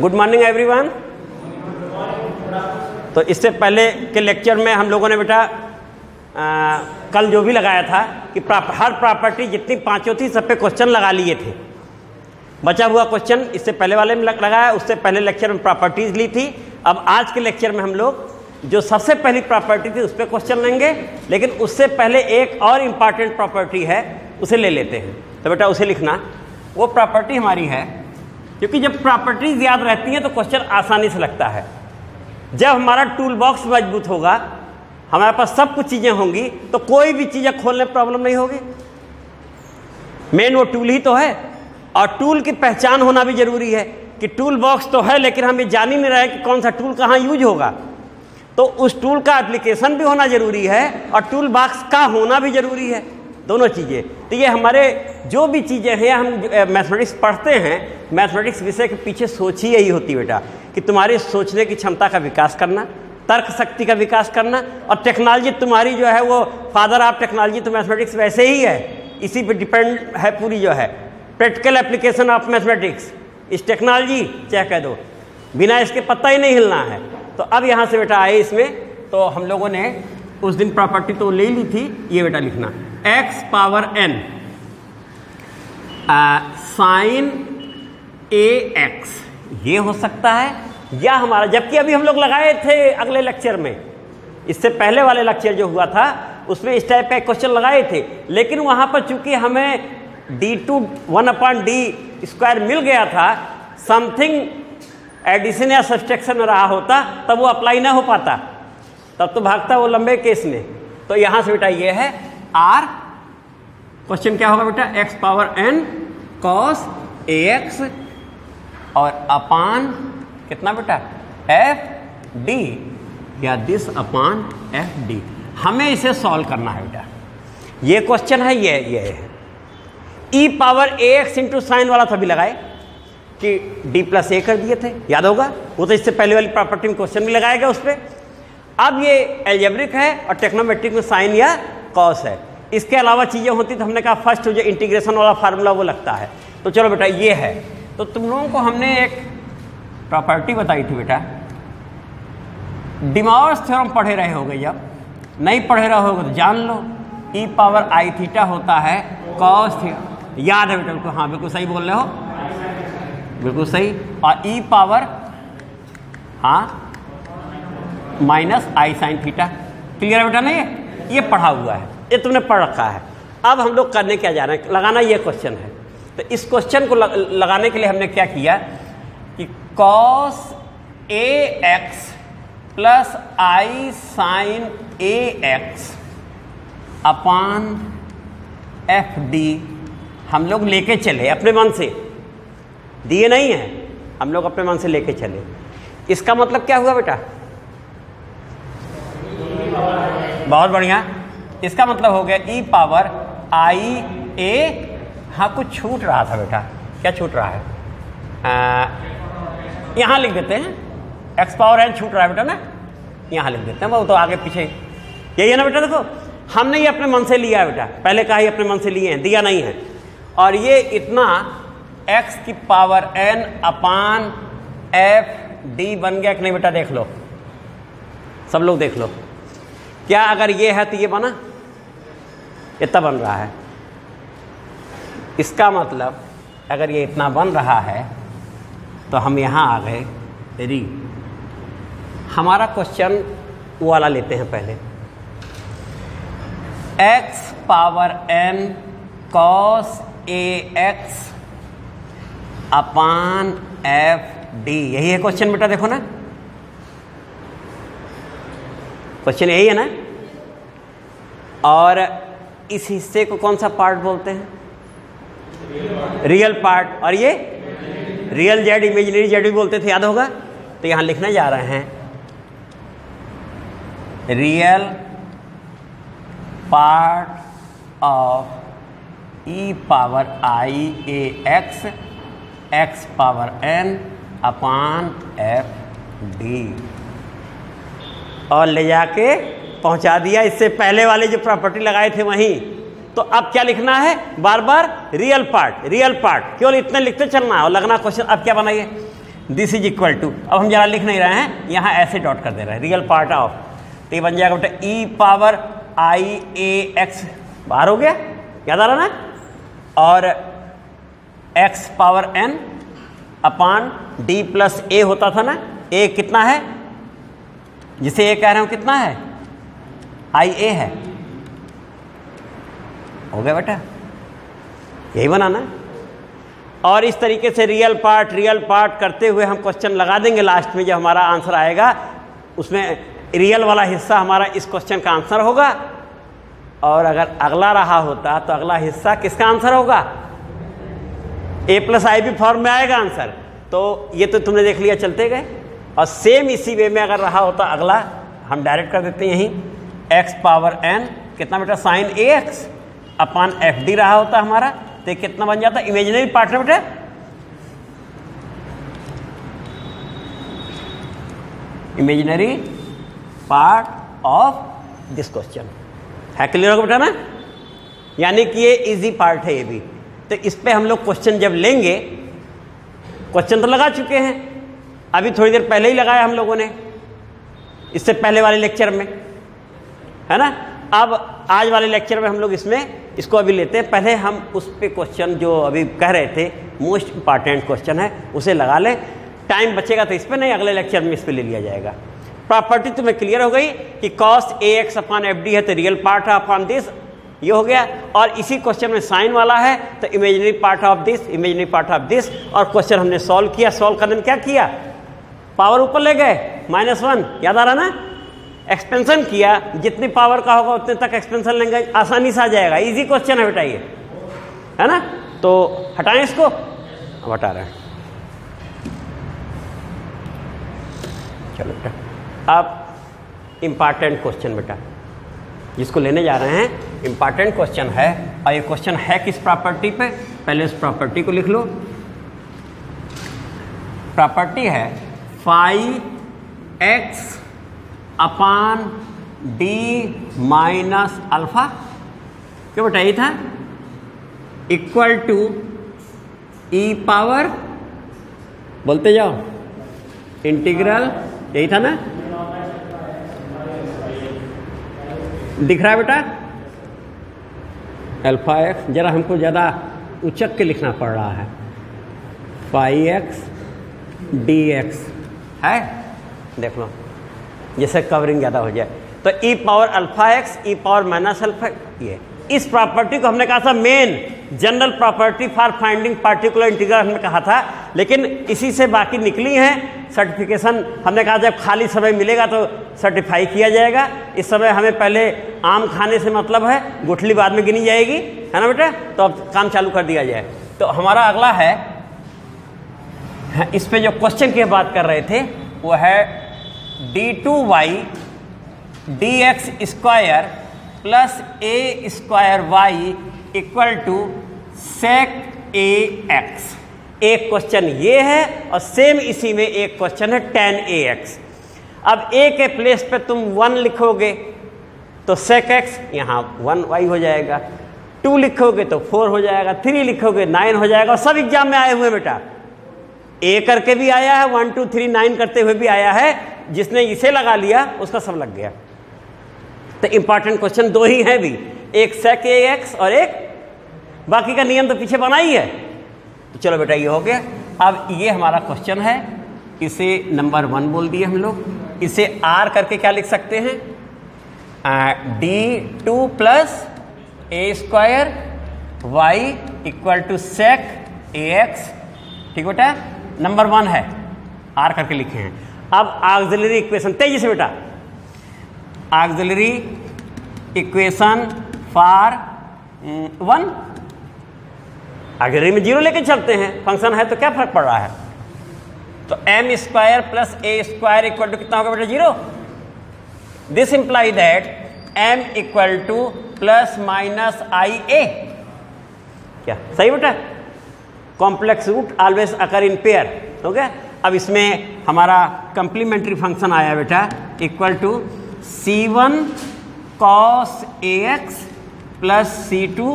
Good morning everyone. तो इससे पहले के लेक्चर में हम लोगों ने बेटा कल जो भी लगाया था कि हर प्रॉपर्टी जितनी पांचों थी सब पे क्वेश्चन लगा लिए थे। बचा हुआ क्वेश्चन इससे पहले वाले में लगाया, उससे पहले लेक्चर में प्रॉपर्टीज ली थी। अब आज के लेक्चर में हम लोग जो सबसे पहली प्रॉपर्टी थी उस पर क्वेश्चन लेंगे, लेकिन उससे पहले एक और इम्पॉर्टेंट प्रॉपर्टी है उसे ले लेते हैं। तो बेटा उसे लिखना, वो प्रॉपर्टी हमारी है, क्योंकि जब प्रॉपर्टीज याद रहती हैं तो क्वेश्चन आसानी से लगता है। जब हमारा टूल बॉक्स मजबूत होगा, हमारे पास सब कुछ चीज़ें होंगी, तो कोई भी चीज़ें खोलने में प्रॉब्लम नहीं होगी। मेन वो टूल ही तो है, और टूल की पहचान होना भी जरूरी है कि टूल बॉक्स तो है लेकिन हम ये जान ही नहीं रहे कि कौन सा टूल कहाँ यूज होगा। तो उस टूल का एप्लीकेशन भी होना जरूरी है और टूल बॉक्स का होना भी जरूरी है, दोनों चीज़ें। तो ये हमारे जो भी चीज़ें हैं, हम मैथमेटिक्स पढ़ते हैं, मैथमेटिक्स विषय के पीछे सोच ही यही होती है बेटा कि तुम्हारी सोचने की क्षमता का विकास करना, तर्क शक्ति का विकास करना। और टेक्नोलॉजी तुम्हारी जो है वो फादर ऑफ टेक्नोलॉजी तो मैथमेटिक्स वैसे ही है, इसी पे डिपेंड है पूरी जो है प्रैक्टिकल एप्लीकेशन ऑफ मैथमेटिक्स। इस टेक्नोलॉजी चाहे कह दो, बिना इसके पत्ता ही नहीं हिलना है। तो अब यहाँ से बेटा आए इसमें, तो हम लोगों ने उस दिन प्रॉपर्टी तो ले ली थी। ये बेटा लिखना x power n sine ax, ये हो सकता है या हमारा, जबकि अभी हम लोग लगाए थे अगले लेक्चर में, इससे पहले वाले लेक्चर जो हुआ था उसमें इस टाइप का क्वेश्चन लगाए थे, लेकिन वहां पर चूंकि हमें d2 1/d² मिल गया था, समथिंग एडिशन या सब्सट्रैक्शन रहा होता तब वो अप्लाई ना हो पाता, तब तो भागता वो लंबे केस में। तो यहां से बेटा ये है r, क्वेश्चन क्या होगा बेटा, x power n cos ax और अपान कितना बेटा f d, या दिस अपान f d। हमें इसे सॉल्व करना है बेटा। ये क्वेश्चन है, ये है e power ax into sine वाला सभी लगाए कि d प्लस a कर दिए थे, याद होगा, वो तो इससे पहले वाली प्रॉपर्टी में क्वेश्चन भी लगाया गया उस पर। अब ये एल्जेब्रिक है और टेक्नोमेट्रिक में साइन या कॉस है। इसके अलावा चीज़ें होती तो हमने कहा फर्स्ट जो इंटीग्रेशन वाला फार्मूला वो लगता है। तो चलो बेटा ये है, तो तुम लोगों को हमने एक प्रॉपर्टी बताई थी बेटा, डिमॉर्स थ्योरम पढ़े रहे होगे, जब नहीं पढ़े रहे होगे तो जान लो, e पावर i थीटा होता है कॉस थीटा, याद है बेटा बिल्कुल, हाँ बिल्कुल सही बोल रहे हो, बिल्कुल सही। और e पावर हाँ माइनस आई साइन थीटा, क्लियर है बेटा ना, ये पढ़ा हुआ है, ये तुमने पढ़ रखा है। अब हम लोग करने क्या जा रहे हैं, लगाना ये क्वेश्चन है। तो इस क्वेश्चन को लगाने के लिए हमने क्या किया कि cos ax plus I sign ax upon F D हम लोग लेके चले अपने मन से, दिए नहीं है, हम लोग अपने मन से लेके चले। इसका मतलब क्या हुआ बेटा, बहुत बढ़िया, इसका मतलब हो गया e पावर आई ए, हाँ कुछ छूट रहा था बेटा, क्या छूट रहा है, यहाँ लिख देते हैं, x पावर n छूट रहा है बेटा ना, यहाँ लिख देते हैं, वो तो आगे पीछे यही है ना बेटा। देखो हमने ये अपने मन से लिया है बेटा, पहले कहा ही अपने मन से लिए हैं, दिया नहीं है। और ये इतना x की power n upon F D बन गया कि नहीं बेटा, देख लो, सब लोग देख लो, क्या अगर ये है तो ये बना, इतना बन रहा है। इसका मतलब अगर ये इतना बन रहा है तो हम यहाँ आ गए री। हमारा क्वेश्चन वो वाला लेते हैं पहले, x power n cos ax upon F D, यही है क्वेश्चन बेटा, देखो ना क्वेश्चन यही है ना। और इस हिस्से को कौन सा पार्ट बोलते हैं, रियल पार्ट, और ये रियल जेड, इमेजिनरी जेड भी बोलते थे, याद होगा। तो यहां लिखने जा रहे हैं real part of e power i A x power n upon F D, और ले जाके पहुंचा दिया इससे पहले वाले जो प्रॉपर्टी लगाए थे वहीं। तो अब क्या लिखना है, बार बार रियल पार्ट, केवल इतने लिखते चलना है और लगना क्वेश्चन। अब क्या बनाइए, दिस इज इक्वल टू, अब हम जरा लिख नहीं रहे हैं, यहाँ ऐसे डॉट कर दे रहे हैं, रियल पार्ट ऑफ, तो ये बन जाएगा बेटा ई पावर आई ए एक्स, बाहर हो गया, याद आ रहा ना, और एक्स पावर एन अपान डी प्लस ए होता था ना, ए कितना है, जिसे ए कह रहे हो कितना है, आई ए है, हो गया बेटा, यही बनाना। और इस तरीके से रियल पार्ट करते हुए हम क्वेश्चन लगा देंगे, लास्ट में जब हमारा आंसर आएगा उसमें रियल वाला हिस्सा हमारा इस क्वेश्चन का आंसर होगा, और अगर अगला रहा होता तो अगला हिस्सा किसका आंसर होगा, ए प्लस आई बी फॉर्म में आएगा आंसर। तो ये तो तुमने देख लिया चलते गए, और सेम इसी वे में अगर रहा होता अगला, हम डायरेक्ट कर देते हैं यहीं, एक्स पावर एन कितना बेटा साइन ए एक्स अपान एफ डी रहा होता हमारा, तो कितना बन जाता, इमेजिनरी पार्ट है बेटा, imaginary part of this question है, क्लियर होगा बेटा ना, यानी कि ये इजी पार्ट है ये भी। तो इस पे हम लोग क्वेश्चन जब लेंगे, क्वेश्चन तो लगा चुके हैं, अभी थोड़ी देर पहले ही लगाया हम लोगों ने, इससे पहले वाले लेक्चर में, है ना। अब आज वाले लेक्चर में हम लोग इसको अभी लेते हैं, पहले हम उस पे क्वेश्चन जो अभी कह रहे थे मोस्ट इंपॉर्टेंट क्वेश्चन है उसे लगा लें, टाइम बचेगा तो इस पे नहीं, अगले लेक्चर में इस पे ले लिया जाएगा। प्रॉपर्टी तुम्हें क्लियर हो गई कि cos A X upon F D है तो रियल पार्ट है अपान दिस, ये हो गया। और इसी क्वेश्चन में साइन वाला है तो imaginary part of this, imaginary part of this, और क्वेश्चन हमने सॉल्व किया, सॉल्व करने में क्या किया, पावर ऊपर ले गए -1, याद आ रहा ना, एक्सपेंशन किया, जितनी पावर का होगा उतने तक एक्सपेंशन लेंगे, आसानी से आ जाएगा, इजी क्वेश्चन है बेटा ये, है ना। तो हटाएं इसको, अब हटा रहे हैं, चलो बेटा। अब इम्पॉर्टेंट क्वेश्चन बेटा जिसको लेने जा रहे हैं, इम्पॉर्टेंट क्वेश्चन है, और ये क्वेश्चन है किस प्रॉपर्टी पे, पहले इस प्रॉपर्टी को लिख लो। प्रॉपर्टी है phi x upon d minus alpha, क्यों बेटा ये था, इक्वल टू ई पावर, बोलते जाओ, इंटीग्रल, यही था ना, दिख रहा है बेटा, अल्फा एक्स, जरा हमको ज़्यादा उचक के लिखना पड़ रहा है, फाई एक्स डी एक्स है, देख लो जैसे कवरिंग ज़्यादा हो जाए, तो ई पावर अल्फा एक्स ई पावर माइनस अल्फा, ये इस प्रॉपर्टी को हमने कहा था main general property for finding particular integral हमने कहा था, लेकिन इसी से बाकी निकली हैं सर्टिफिकेशन। हमने कहा जब खाली समय मिलेगा तो सर्टिफाई किया जाएगा, इस समय हमें पहले आम खाने से मतलब है, गुठली बाद में गिनी जाएगी, है ना बेटा, तो अब काम चालू कर दिया जाए। तो हमारा अगला है, इस पे जो क्वेश्चन की बात कर रहे थे वो है d2y dx square plus A square y equal to sec A x. एक क्वेश्चन ये है और सेम इसी में एक क्वेश्चन है tan ए एक्स। अब a के प्लेस पे तुम 1 लिखोगे तो सेक एक्स यहाँ 1y हो जाएगा, 2 लिखोगे तो 4 हो जाएगा, 3 लिखोगे 9 हो जाएगा। और सब एग्जाम में आए हुए बेटा, ए करके भी आया है, 1 2 3 9 करते हुए भी आया है, जिसने इसे लगा लिया उसका सब लग गया। तो इंपॉर्टेंट क्वेश्चन 2 ही हैं भी, एक सेक ए एक्स और एक, बाकी का नियम तो पीछे बना ही है। तो चलो बेटा ये हो गया। अब ये हमारा क्वेश्चन है, इसे नंबर 1 बोल दिए हम लोग। इसे आर करके क्या लिख सकते हैं, d2 plus A square y equal to sec A x. ठीक बेटा, नंबर 1 है, आर करके लिखे हैं। अब ऑक्सिलरी इक्वेशन तेजी से बेटा, ऑक्सिलरी इक्वेशन फॉर 1, ऑक्सिलरी में 0 लेके चलते हैं, फंक्शन है तो क्या फर्क पड़ रहा है। तो M square plus A square equal to कितना होगा बेटा 0। This imply that M equal to plus minus I A, क्या सही बेटा। Complex root always occur in pair, हो गया। अब इसमें हमारा कंप्लीमेंट्री फंक्शन आया बेटा, equal to c1 cos ax plus c2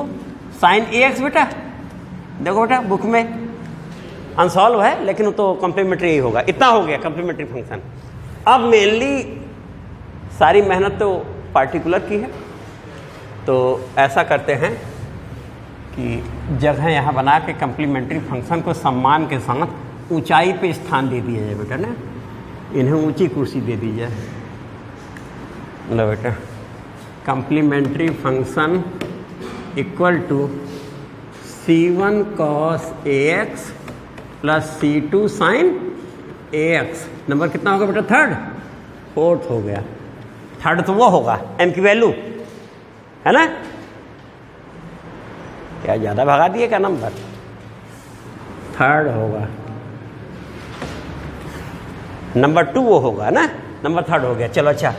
sin ax। बेटा देखो बेटा बुक में अनसॉल्व है, लेकिन वो तो कॉम्प्लीमेंट्री ही होगा। इतना हो गया कॉम्प्लीमेंट्री फंक्शन। अब मेनली सारी मेहनत तो पार्टिकुलर की है, तो ऐसा करते हैं कि जगह यहाँ बना के कॉम्प्लीमेंट्री फंक्शन को सम्मान के साथ ऊंचाई पे स्थान दे दिया जाए बेटा ना, इन्हें ऊंची कुर्सी दे दी जाए। लो बेटा, complementary function equal to C1 cos AX plus C2 sin AX। Number कितना होगा बेटा? थर्ड, फोर्थ हो गया। थर्ड तो वो होगा m की वैल्यू है ना, क्या ज़्यादा भगा दिए क्या नंबर? थर्ड होगा, नंबर 2 वो होगा ना, नंबर थर्ड हो गया। चलो अच्छा,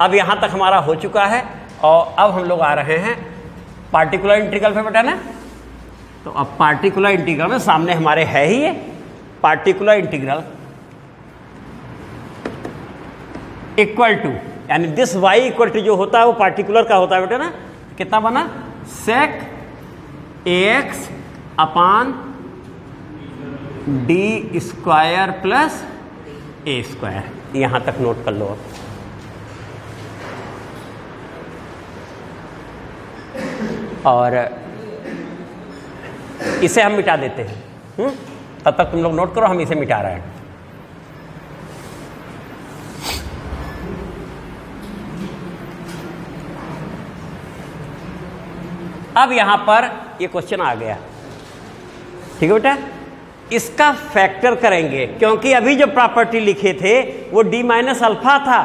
अब यहाँ तक हमारा हो चुका है और अब हम लोग आ रहे हैं पार्टिकुलर इंटीग्रल पे बेटा ना। तो अब पार्टिकुलर इंटीग्रल में सामने हमारे है ही ये पार्टिकुलर इंटीग्रल इक्वल टू, यानी दिस y इक्वल टू जो होता है वो पार्टिकुलर का होता है बेटा ना। कितना बना? sec ax अपान डी स्क्वायर प्लस ए स्क्वायर। यहां तक नोट कर लो। और इसे हम मिटा देते हैं। तब तक तुम लोग नोट करो, हम इसे मिटा रहे हैं। अब यहां पर ये क्वेश्चन आ गया, ठीक है बेटा। इसका फैक्टर करेंगे, क्योंकि अभी जो प्रॉपर्टी लिखे थे वो d माइनस अल्फा था,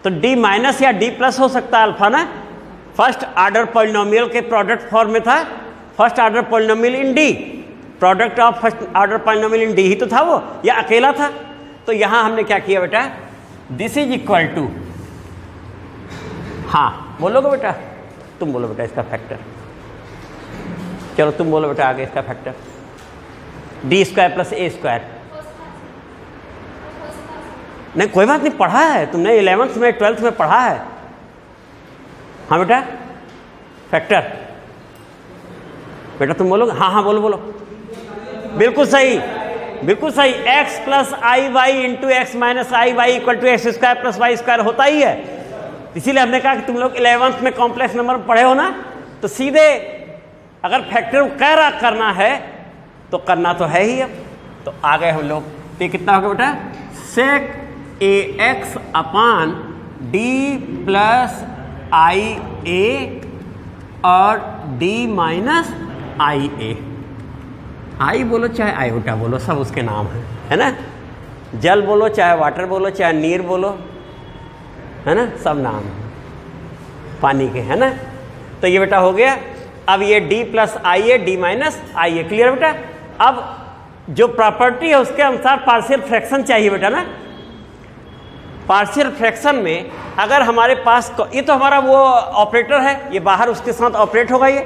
तो d माइनस या d प्लस हो सकता है अल्फा ना। फर्स्ट ऑर्डर पॉलिनोमियल के प्रोडक्ट फॉर्म में था, first order polynomial in D, product of first order polynomial in D ही तो था वो, या अकेला था। तो यहां हमने क्या किया बेटा, दिस इज इक्वल टू, हाँ बोलोगे बेटा, तुम बोलो बेटा इसका फैक्टर। चलो तुम बोलो बेटा आगे इसका फैक्टर, डी स्क्वायर प्लस ए स्क्वायर। नहीं कोई बात नहीं, पढ़ा है तुमने, 11th में 12th में पढ़ा है। हाँ बेटा फैक्टर, बेटा तुम बोलोगे? हाँ हाँ बोलो बोलो, बिल्कुल सही, बिल्कुल सही। x plus i y into x minus i y equal to x square plus y square होता ही है। इसीलिए हमने कहा कि तुम लोग 11th में कॉम्प्लेक्स नंबर पढ़े हो ना, तो सीधे अगर फैक्टर करना है तो करना तो है ही। अब तो आ गए हम लोग, तो कितना होगा बेटा, sec ax अपान डी प्लस आई ए और d माइनस आई ए। आई बोलो चाहे आयोटा बोलो, सब उसके नाम है ना। जल बोलो चाहे वाटर बोलो चाहे नीर बोलो, है ना, सब नाम है पानी के, है ना। तो ये बेटा हो गया। अब ये d प्लस आई ए, डी माइनस आई ए, क्लियर बेटा। अब जो प्रॉपर्टी है उसके अनुसार पार्शियल फ्रैक्शन चाहिए बेटा ना। पार्शियल फ्रैक्शन में अगर हमारे पास, ये तो हमारा वो ऑपरेटर है, ये बाहर उसके साथ ऑपरेट होगा। ये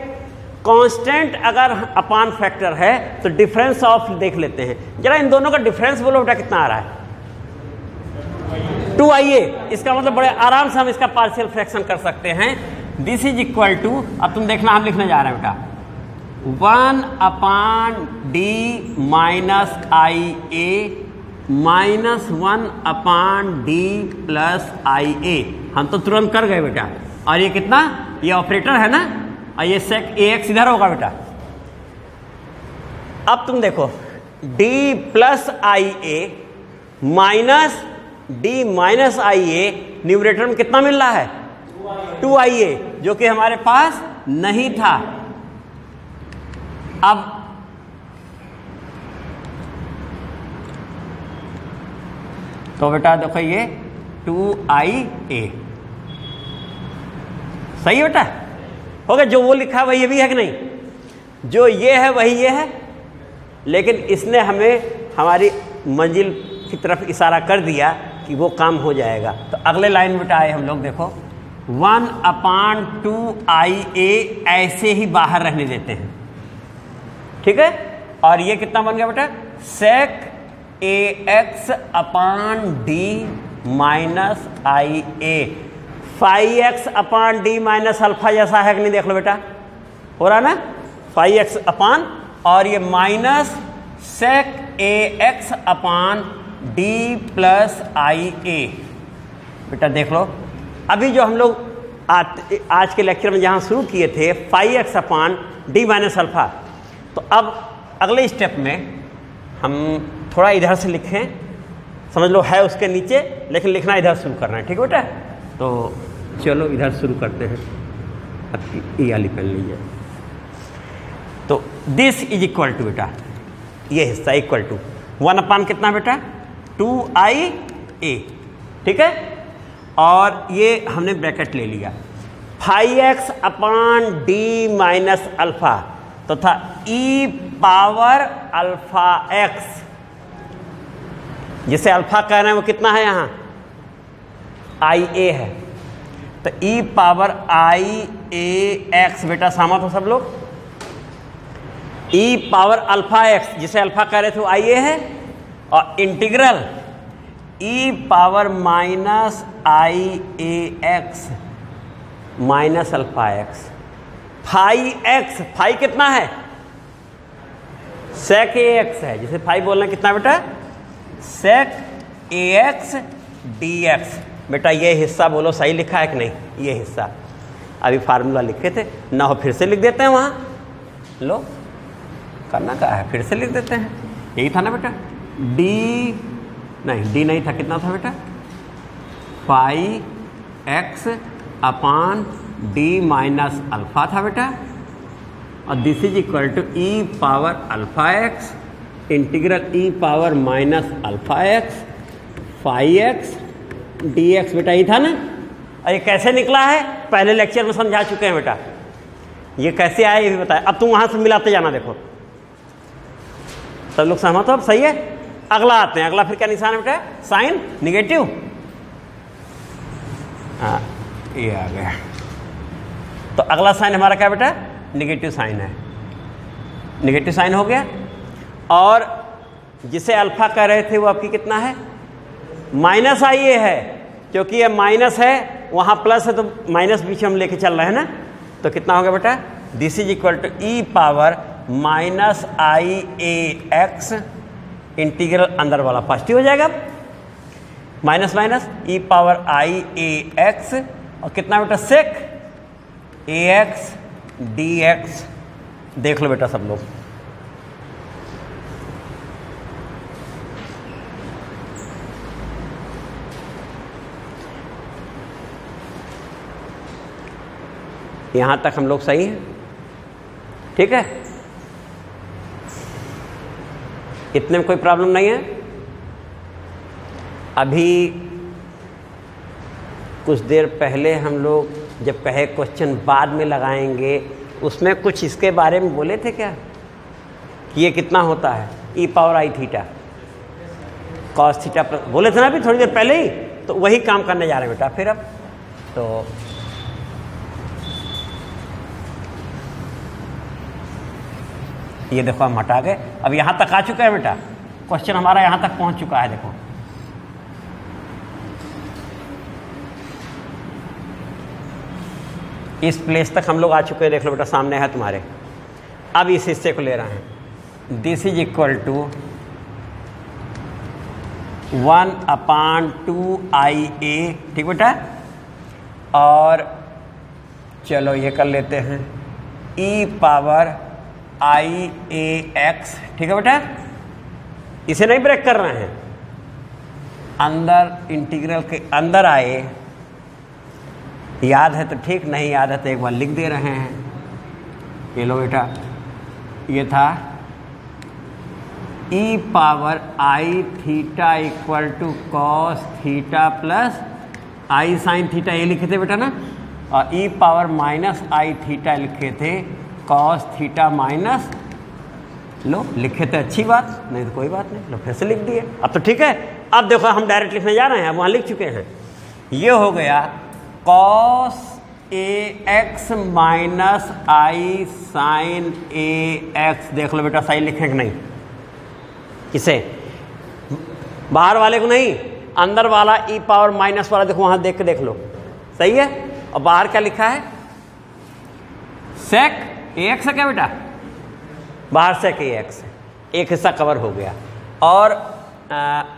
कांस्टेंट अगर अपान फैक्टर है तो डिफरेंस ऑफ देख लेते हैं जरा, इन दोनों का डिफरेंस बोलो बेटा कितना आ रहा है, 2ia। इसका मतलब बड़े आराम से हम इसका पार्शियल फ्रैक्शन कर सकते हैं। दिस इज इक्वल टू, अब तुम देखना हम लिखने जा रहे हैं बेटा, 1 अपान डी माइनस आई ए माइनस 1 अपान डी प्लस आई ए। हम तो तुरंत कर गए बेटा। और ये कितना, ये ऑपरेटर है ना, और ये sec ax इधर होगा बेटा। अब तुम देखो, d प्लस आई ए माइनस डी माइनस आई ए, न्यूमरेटर में कितना मिल रहा है, 2ia, जो कि हमारे पास नहीं था। अब तो बेटा देखो ये 2ia सही है बेटा, हो गया। जो वो लिखा है वही ये भी है कि नहीं, जो ये है वही ये है, लेकिन इसने हमें हमारी मंजिल की तरफ इशारा कर दिया कि वो काम हो जाएगा। तो अगले लाइन बेटा आए हम लोग, देखो 1 अपान 2ia ऐसे ही बाहर रहने देते हैं, ठीक है। और ये कितना बन गया बेटा, sec ax अपान डी माइनस आई ए। 5x अपान डी माइनस अल्फा जैसा है कि नहीं, देख लो बेटा, हो रहा ना, 5x अपान, और ये माइनस sec ax अपान डी प्लस आई ए। बेटा देख लो, अभी जो हम लोग आज के लेक्चर में जहाँ शुरू किए थे phi x upon d minus alpha, तो अब अगले स्टेप में हम थोड़ा इधर से लिखें, समझ लो है उसके नीचे, लेकिन लिखना इधर शुरू करना है। ठीक है बेटा, तो चलो इधर शुरू करते हैं। अब ये वाली पेन लीजिए। तो दिस इज इक्वल टू बेटा, ये हिस्सा इक्वल टू 1 अपान कितना बेटा 2ia। ठीक है, और ये हमने ब्रैकेट ले लिया। Phi x upon d minus alpha, तो था ई पावर अल्फा एक्स, जिसे अल्फा कह रहे हैं वो कितना है यहाँ आई ए है, तो ई पावर आई ए एक्स। बेटा सहमत हो सब लोग? ई पावर अल्फा एक्स, जिसे अल्फा कह रहे थे वो आई ए है, और इंटीग्रल ई पावर माइनस आई ए X minus alpha x. Phi X, phi कितना है सेक ए एक्स है, जिसे फाई बोलना कितना बेटा सेक ए एक्स डी एक्स। बेटा ये हिस्सा बोलो सही लिखा है कि नहीं? ये हिस्सा अभी फार्मूला लिखे थे ना हो, फिर से लिख देते हैं। वहाँ लो करना क्या है, फिर से लिख देते हैं। यही था ना बेटा, डी नहीं, डी नहीं था, कितना था बेटा phi x upon d minus alpha था बेटा, और this is equal to e power alpha x integral E power minus alpha x phi x d x. बेटा ये था ना, और ये कैसे निकला है पहले लेक्चर में समझा चुके हैं बेटा। ये कैसे आया ये भी बताया। अब तुम वहाँ से मिलाते जाना। देखो सब लोग सहमत हो? अब सही है। अगला आते हैं। अगला फिर क्या निशान है बेटा साइन निगेटिव। हाँ ये आ गया। तो अगला साइन हमारा क्या बेटा निगेटिव साइन है। निगेटिव साइन हो गया, और जिसे अल्फा कह रहे थे वो आपकी कितना है माइनस आई ए है, क्योंकि ये माइनस है वहाँ प्लस है, तो माइनस बीच हम लेके चल रहे हैं ना। तो कितना हो गया बेटा this is equal to e power minus I A x integral अंदर वाला पॉजिटिव हो जाएगा, minus minus e power i A x, और कितना बेटा सेक ए एक्स डी एक्स। देख लो बेटा सब लोग, यहां तक हम लोग सही हैं। ठीक है, इतने में कोई प्रॉब्लम नहीं है। अभी कुछ देर पहले हम लोग जब कहे क्वेश्चन बाद में लगाएंगे, उसमें कुछ इसके बारे में बोले थे क्या कि ये कितना होता है ई power I theta cos theta plus, बोले थे ना अभी थोड़ी देर पहले ही। तो वही काम करने जा रहे हैं बेटा फिर। अब तो ये देखो हम हटा गए, अब यहाँ तक आ चुका है बेटा। क्वेश्चन हमारा यहाँ तक पहुँच चुका है। देखो इस प्लेस तक हम लोग आ चुके हैं। देख लो बेटा सामने है तुम्हारे। अब इस हिस्से को ले रहे हैं। दिस इज इक्वल टू 1/2 आई ए। ठीक बेटा, और चलो ये कर लेते हैं ई पावर आई ए एक्स। ठीक है बेटा, इसे नहीं ब्रेक कर रहे हैं, अंदर इंटीग्रल के अंदर आए। याद है तो ठीक, नहीं याद है तो एक बार लिख दे रहे हैं। ये लो बेटा, ये था E power I theta equal to cos theta plus I sine theta, ये लिखे थे बेटा ना, और E power minus I theta लिखे थे कॉस थीटा माइनस। लो लिखे थे, अच्छी बात, नहीं तो कोई बात नहीं, लो फिर से लिख दिए। अब तो ठीक है। अब देखो हम डायरेक्ट लिखने जा रहे हैं, वहाँ लिख चुके हैं। ये हो गया cos A X minus I sign A x. देख लो बेटा सही लिखे कि नहीं? किसे? बाहर वाले को नहीं, अंदर वाला ई पावर माइनस वाला। देखो वहाँ देख के देख लो, सही है। और बाहर क्या लिखा है सेक ए एक्स है क्या बेटा? बाहर सेक ए एक्स है। एक हिस्सा कवर हो गया। और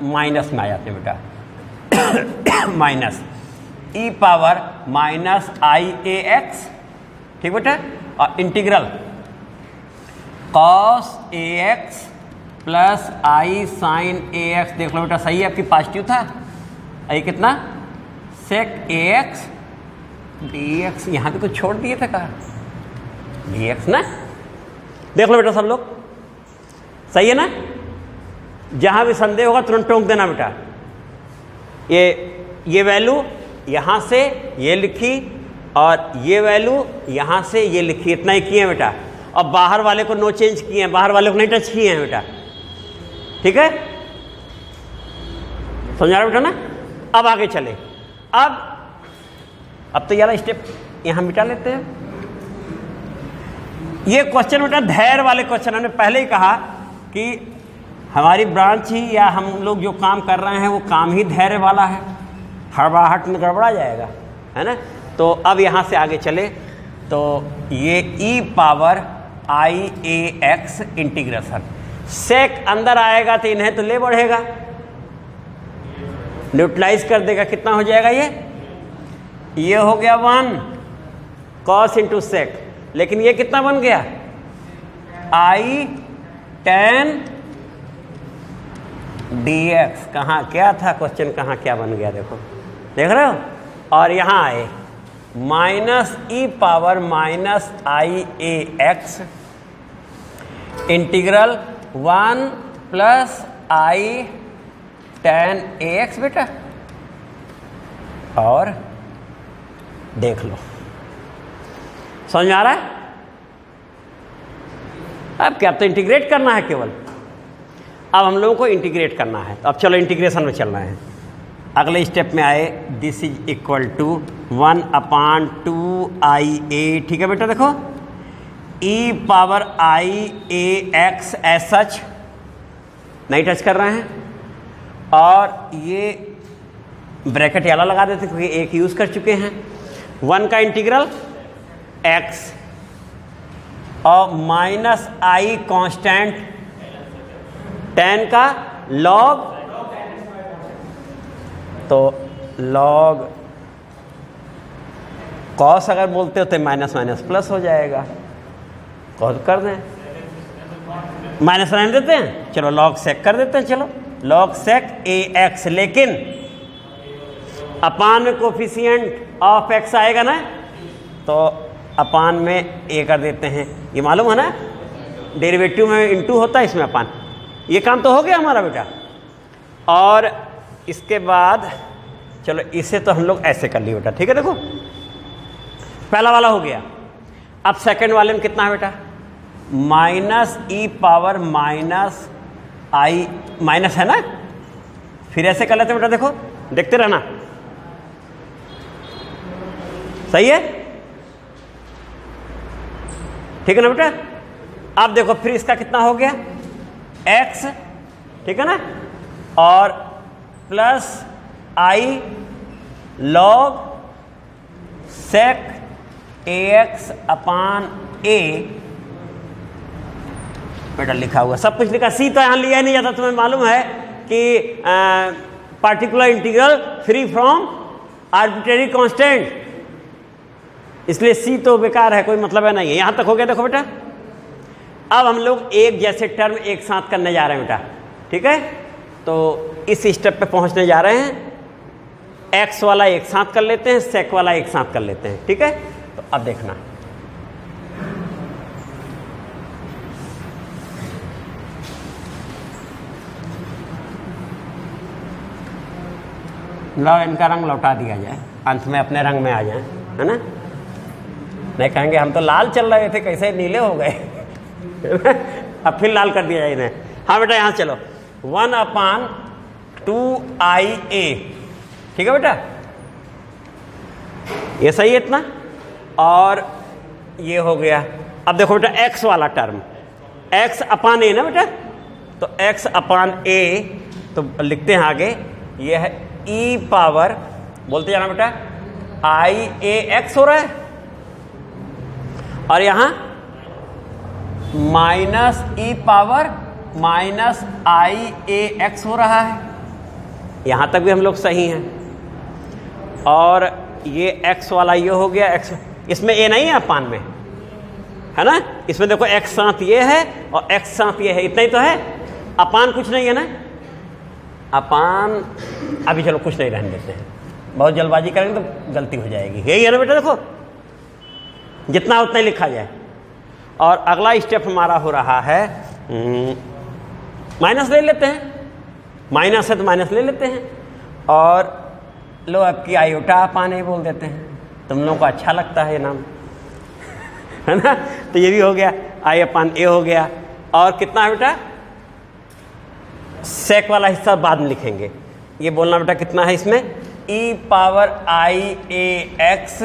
माइनस में आ जाते हैं बेटा, माइनस ई पावर माइनस आई ए एक्स, ठीक बेटा, और integral cos A x plus I sign A x. देख लो बेटा, सही है, आपकी पॉजिटिव था। ये कितना, सेक ए एक्स डी एक्स, यहाँ पे तो छोड़ दिए थे कहा डी एक्स ना। देख लो बेटा सब लोग, सही है ना। जहाँ भी संदेह होगा तुरंत टोक देना बेटा। ये वैल्यू यहाँ से ये लिखी और ये वैल्यू यहाँ से ये लिखी, इतना ही किए हैं बेटा। और बाहर वाले को नो चेंज किए हैं, बाहर वाले को नहीं टच किए हैं बेटा, ठीक है, समझा रहा बेटा ना। अब आगे चले, अब तो यार स्टेप यहां मिटा लेते हैं। ये क्वेश्चन बेटा धैर्य वाले क्वेश्चन, हमने पहले ही कहा कि हमारी ब्रांच ही या हम लोग जो काम कर रहे हैं वो काम ही धैर्य वाला है, हड़बड़ाहट में गड़बड़ा जाएगा, है ना। तो अब यहां से आगे चले तो ये ई power i A x integration, सेक अंदर आएगा तो इन्हें तो ले बढ़ेगा, न्यूट्रलाइज कर देगा, कितना हो जाएगा ये हो गया 1 कॉस इंटू सेक। लेकिन ये कितना बन गया, आई टेन डी एक्स। कहाँ क्या था क्वेश्चन, कहाँ क्या बन गया, देखो देख रहे हो। और यहाँ आए माइनस ई पावर माइनस आई ए एक्स इंटीग्रल 1 प्लस आई टेन ए एक्स बेटा। और देख लो, समझ में आ रहा है। अब क्या, तो इंटीग्रेट करना है केवल, अब हम लोगों को इंटीग्रेट करना है। तो अब चलो इंटीग्रेशन में चलना है। अगले स्टेप में आए, दिस इज इक्वल टू 1/2 आई ए, ठीक है बेटा। देखो ई power i A x as such नहीं टच कर रहे हैं, और ये ब्रैकेट वाला लगा देते क्योंकि एक यूज कर चुके हैं। 1 का इंटीग्रल x और माइनस आई कांस्टेंट 10 का लॉग, तो लॉग कॉस अगर बोलते हो तो माइनस माइनस प्लस हो जाएगा, कॉस कर दें, माइनस रहने देते हैं, चलो लॉग सेक कर देते हैं, चलो लॉग सेक ए एक्स। लेकिन अपान में कोफिशिएंट ऑफ एक्स आएगा ना, तो अपान में ए कर देते हैं, ये मालूम है ना, डेरिवेटिव में इनटू होता है, इसमें अपान। ये काम तो हो गया हमारा बेटा। और इसके बाद चलो इसे तो हम लोग ऐसे कर लिए बेटा, ठीक है। देखो पहला वाला हो गया। अब सेकंड वाले में कितना है बेटा, माइनस ई पावर माइनस आई, माइनस है ना, फिर ऐसे कर लेते बेटा। देखो देखते रहना, सही है, ठीक है ना बेटा। अब देखो फिर इसका कितना हो गया, x, ठीक है ना, और plus I log sec A X upon A बेटा लिखा हुआ, सब कुछ लिखा। सी तो यहां लिया नहीं जाता, तुम्हें मालूम है कि particular integral free from arbitrary constant, इसलिए सी तो बेकार है, कोई मतलब है नहीं है। यहां तक हो गया देखो बेटा। अब हम लोग एक जैसे टर्म एक साथ करने जा रहे हैं बेटा, ठीक है। तो इस स्टेप पे पहुंचने जा रहे हैं, एक्स वाला एक साथ कर लेते हैं, सेक वाला एक साथ कर लेते हैं, ठीक है। तो अब देखना, लो इनका रंग लौटा दिया जाए, अंत में अपने रंग में आ जाए, है ना। नहीं कहेंगे हम तो लाल चल रहे थे, कैसे नीले हो गए अब फिर लाल कर दिया जाए इन्हें। हाँ बेटा यहाँ चलो, 1/2 आई ए, ठीक है बेटा, ये सही है इतना। और ये हो गया। अब देखो बेटा एक्स वाला टर्म, एक्स अपान ए ना बेटा, तो एक्स अपान ए, तो लिखते हैं आगे, ये है ई पावर, बोलते जाना बेटा, आई ए एक्स हो रहा है, और यहां माइनस ई पावर माइनस आई ए एक्स हो रहा है, यहाँ तक भी हम लोग सही हैं। और ये x वाला ये हो गया x, इसमें a नहीं है अपान में, है ना, इसमें देखो x साथ ये है और x साथ ये है, इतना ही तो है, अपान कुछ नहीं है ना, अपान अभी चलो कुछ नहीं रहने देते हैं, बहुत जल्दबाजी करेंगे तो गलती हो जाएगी, यही है ना बेटा, देखो जितना उतना ही लिखा जाए। और अगला स्टेप हमारा हो रहा है माइनस ले लेते हैं, माइनस है तो माइनस ले लेते हैं, और लो आपकी आयोटा अपान ए बोल देते हैं, तुम लोगों को अच्छा लगता है ये नाम, है ना, तो ये भी हो गया, आई अपान ए हो गया। और कितना है बेटा, सेक वाला हिस्सा बाद में लिखेंगे, ये बोलना बेटा कितना है इसमें, ई पावर आई ए एक्स,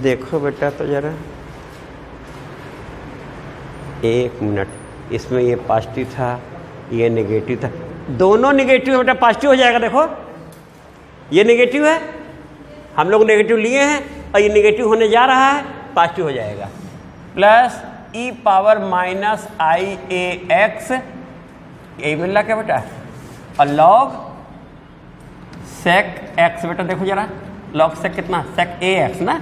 देखो बेटा तो जरा एक मिनट, इसमें ये पॉजिटिव था ये नेगेटिव था, दोनों नेगेटिव बेटा पॉजिटिव हो जाएगा, देखो ये नेगेटिव है, हम लोग नेगेटिव लिए हैं और ये नेगेटिव होने जा रहा है, पॉजिटिव हो जाएगा, प्लस ई पावर माइनस आई ए एक्स, यही मिल रहा क्या बेटा, और लॉग सेक एक्स, बेटा देखो जरा लॉग सेक कितना, सेक ए एक्स ना,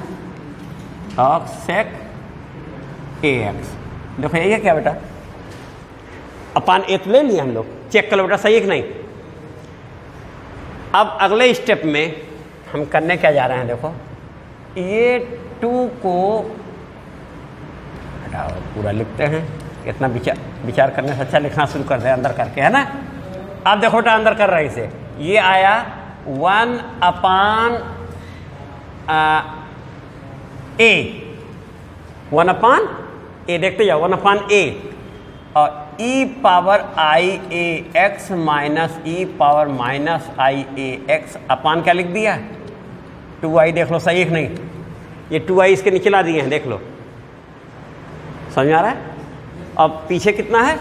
लॉग सेक ए एक्स, देखो यही है क्या बेटा, अपान ए तो ले लिए हम लोग, चेक कर लो बेटा सही है कि नहीं। अब अगले स्टेप में हम करने क्या जा रहे हैं, देखो ये 2 को पूरा लिखते हैं, इतना विचार करने से अच्छा लिखना शुरू कर दे अंदर करके, है ना। अब देखो बेटा अंदर कर रहा है इसे, ये आया 1 अपान ए, 1 अपान ए, देखते जाओ 1 अपान ए, और E power i A X minus e power minus I A X अपान क्या लिख दिया, 2i, देख लो सही है कि नहीं, ये 2i इसके नीचे ला दिए हैं, देख लो समझ आ रहा है। अब पीछे कितना है,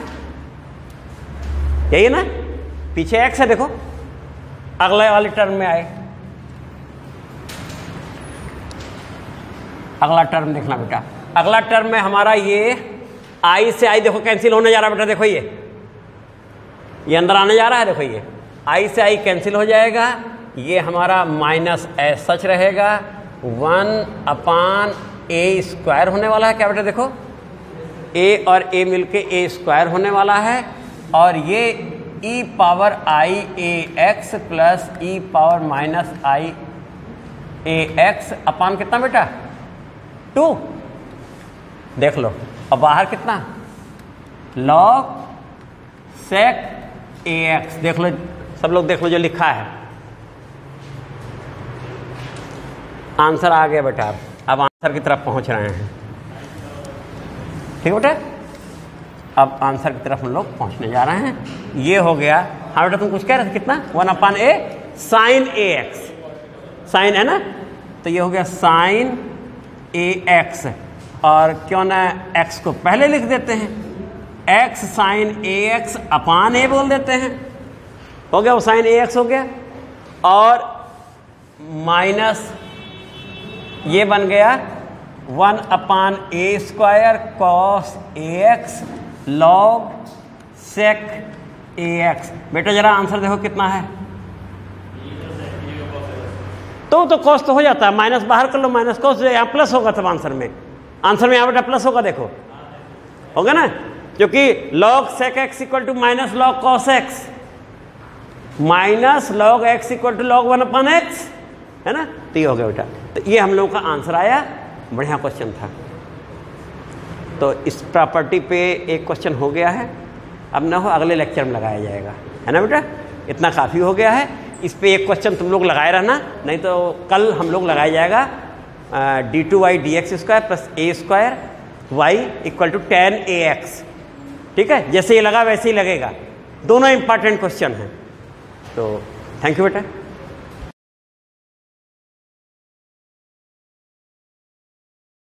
यही है ना, पीछे x है, देखो अगले वाले टर्म में आए, अगला टर्म देखना बेटा, अगला टर्म में हमारा ये i से i देखो कैंसिल होने जा रहा है बेटा, देखो ये अंदर आने जा रहा है, देखो ये i से i कैंसिल हो जाएगा, ये हमारा माइनस एस सच रहेगा, 1 अपान ए स्क्वायर होने वाला है क्या बेटा, देखो a और a मिलके a स्क्वायर होने वाला है, और ये e power i A x plus E power minus I A X अपान कितना बेटा, 2, देख लो, और बाहर कितना, लॉग सेक ए एक्स, देख लो सब लोग, देख लो जो लिखा है, आंसर आ गया बेटा, अब आंसर की तरफ पहुंच रहे हैं, ठीक है बेटा, अब आंसर की तरफ हम लोग पहुंचने जा रहे हैं, ये हो गया। हाँ बेटा तुम कुछ कह रहे थे, कितना, 1 अपान ए साइन ए एक्स, साइन है ना, तो ये हो गया साइन ए एक्स, और क्यों ना x को पहले लिख देते हैं, x साइन ए एक्स अपान ए बोल देते हैं, हो गया वो साइन ए एक्स हो गया, और माइनस ये बन गया 1 अपान ए square cos A x log sec A x. बेटा जरा आंसर देखो कितना है, तो कॉस तो हो जाता है, माइनस बाहर कर लो, माइनस कॉस यहाँ प्लस होगा तब आंसर में यहाँ बेटा प्लस होगा, देखो होगा ना, क्योंकि log sec x equal to minus log cos x, minus log x equal to log 1 upon x, है ना, तो ये हो गया बेटा। तो ये हम लोगों का आंसर आया, बढ़िया क्वेश्चन था। तो इस प्रॉपर्टी पे एक क्वेश्चन हो गया है, अब ना हो अगले लेक्चर में लगाया जाएगा, है ना बेटा, इतना काफ़ी हो गया है। इस पे एक क्वेश्चन तुम लोग लगाए रहना, नहीं तो कल हम लोग लगाया जाएगा d2y dx square plus A square y equal to tan ax, ठीक है, जैसे ये लगा वैसे ही लगेगा, दोनों इंपॉर्टेंट क्वेश्चन हैं। तो थैंक यू बेटा।